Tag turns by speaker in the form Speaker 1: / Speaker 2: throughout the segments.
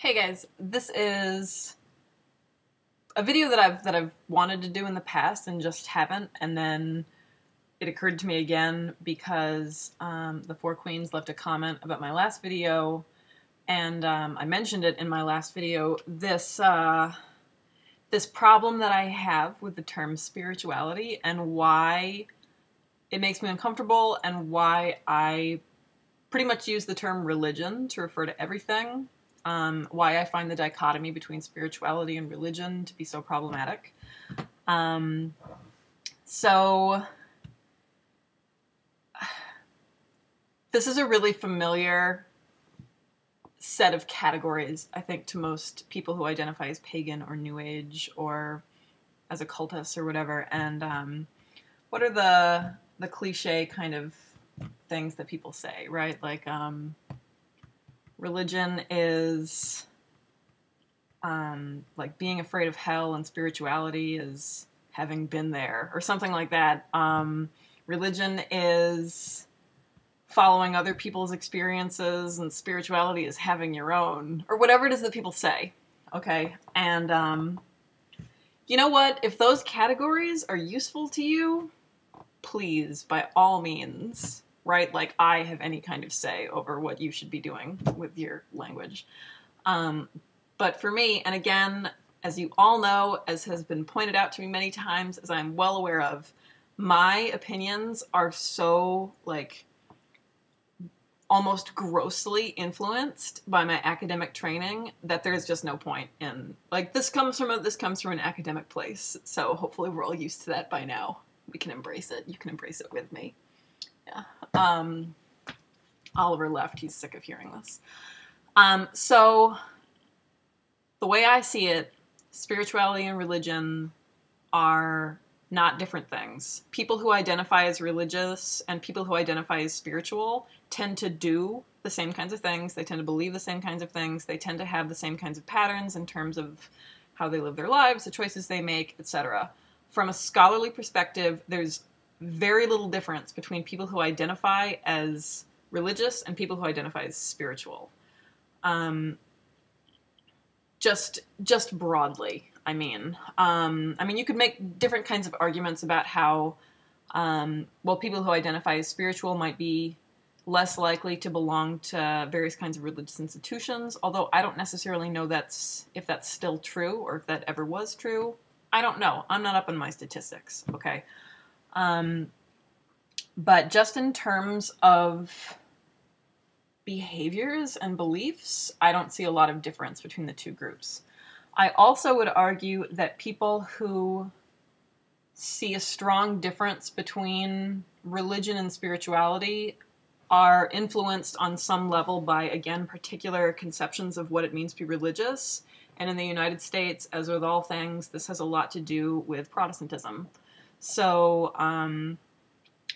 Speaker 1: Hey guys, this is a video that I've wanted to do in the past and just haven't, and then it occurred to me again because the Four Queens left a comment about my last video, and I mentioned it in my last video. This problem that I have with the term spirituality and why it makes me uncomfortable, and why I pretty much use the term religion to refer to everything. Why I find the dichotomy between spirituality and religion to be so problematic. So this is a really familiar set of categories, I think, to most people who identify as pagan or New Age or as occultists or whatever. And what are the cliche kind of things that people say, right? Like, religion is like being afraid of hell, and spirituality is having been there, or something like that. Religion is following other people's experiences, and spirituality is having your own, or whatever it is that people say. Okay, and you know what? If those categories are useful to you, please, by all means, right? Like, I have any kind of say over what you should be doing with your language. But for me, and again, as you all know, as has been pointed out to me many times, as I'm well aware of, my opinions are so, like, almost grossly influenced by my academic training that there's just no point in, like, this comes from an academic place, so hopefully we're all used to that by now. We can embrace it. You can embrace it with me. Yeah. Oliver left. He's sick of hearing this. So the way I see it, spirituality and religion are not different things. People who identify as religious and people who identify as spiritual tend to do the same kinds of things. They tend to believe the same kinds of things. They tend to have the same kinds of patterns in terms of how they live their lives, the choices they make, etc. From a scholarly perspective, there's very little difference between people who identify as religious and people who identify as spiritual. Just broadly, I mean, you could make different kinds of arguments about how, well, people who identify as spiritual might be less likely to belong to various kinds of religious institutions, although I don't necessarily know if that's still true or if that ever was true. I don't know. I'm not up on my statistics, okay? But just in terms of behaviors and beliefs, I don't see a lot of difference between the two groups. I also would argue that people who see a strong difference between religion and spirituality are influenced on some level by, again, particular conceptions of what it means to be religious. And in the United States, as with all things, this has a lot to do with Protestantism. So,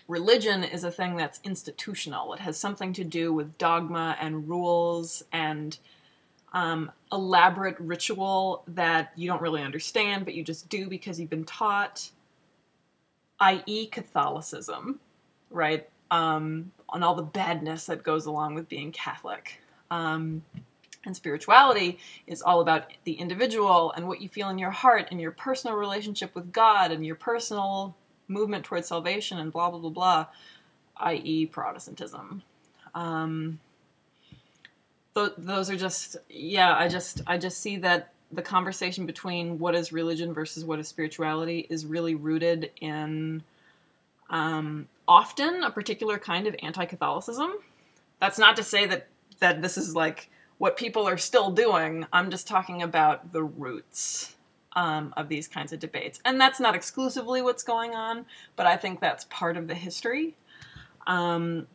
Speaker 1: religion is a thing that's institutional. It has something to do with dogma and rules and elaborate ritual that you don't really understand, but you just do because you've been taught, i.e. Catholicism, right? On all the badness that goes along with being Catholic. And spirituality is all about the individual and what you feel in your heart and your personal relationship with God and your personal movement towards salvation and blah, blah, blah, blah, i.e. Protestantism. Those are just, yeah, I just see that the conversation between what is religion versus what is spirituality is really rooted in often a particular kind of anti-Catholicism. That's not to say that this is like what people are still doing. I'm just talking about the roots of these kinds of debates. And that's not exclusively what's going on, but I think that's part of the history. And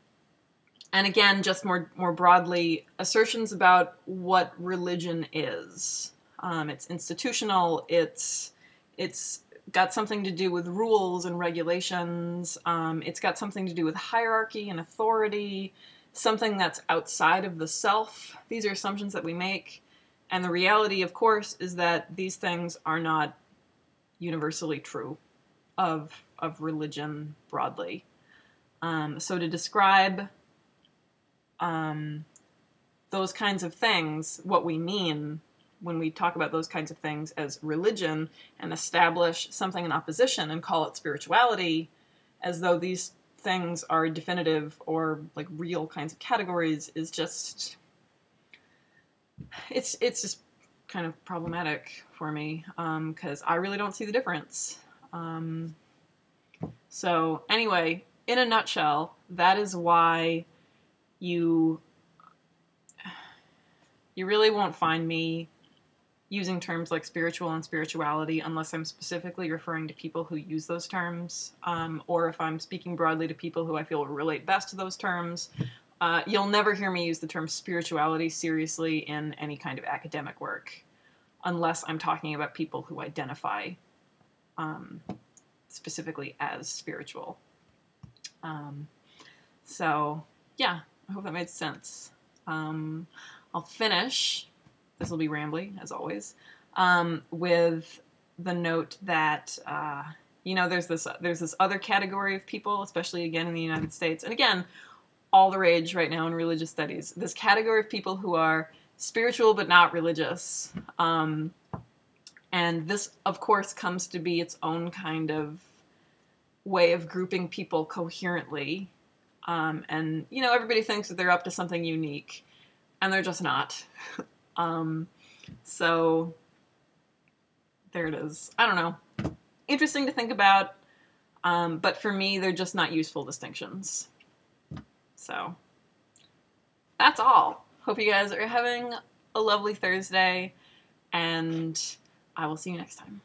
Speaker 1: again, just more broadly, assertions about what religion is. It's institutional, it's got something to do with rules and regulations, it's got something to do with hierarchy and authority, something that's outside of the self. These are assumptions that we make. And the reality, of course, is that these things are not universally true of religion broadly. So to describe those kinds of things, what we mean when we talk about those kinds of things as religion and establish something in opposition and call it spirituality, as though these things are definitive or like real kinds of categories, is just, it's just kind of problematic for me, because I really don't see the difference. So anyway, in a nutshell, that is why you really won't find me using terms like spiritual and spirituality unless I'm specifically referring to people who use those terms, or if I'm speaking broadly to people who I feel relate best to those terms. You'll never hear me use the term spirituality seriously in any kind of academic work, unless I'm talking about people who identify specifically as spiritual. So, yeah, I hope that made sense. I'll finish, this will be rambly, as always, with the note that, there's this other category of people, especially, again, in the United States, and again, all the rage right now in religious studies, this category of people who are spiritual but not religious. And this, of course, comes to be its own kind of way of grouping people coherently. And, everybody thinks that they're up to something unique, and they're just not. So there it is. I don't know. Interesting to think about, but for me, they're just not useful distinctions. So that's all. Hope you guys are having a lovely Thursday, and I will see you next time.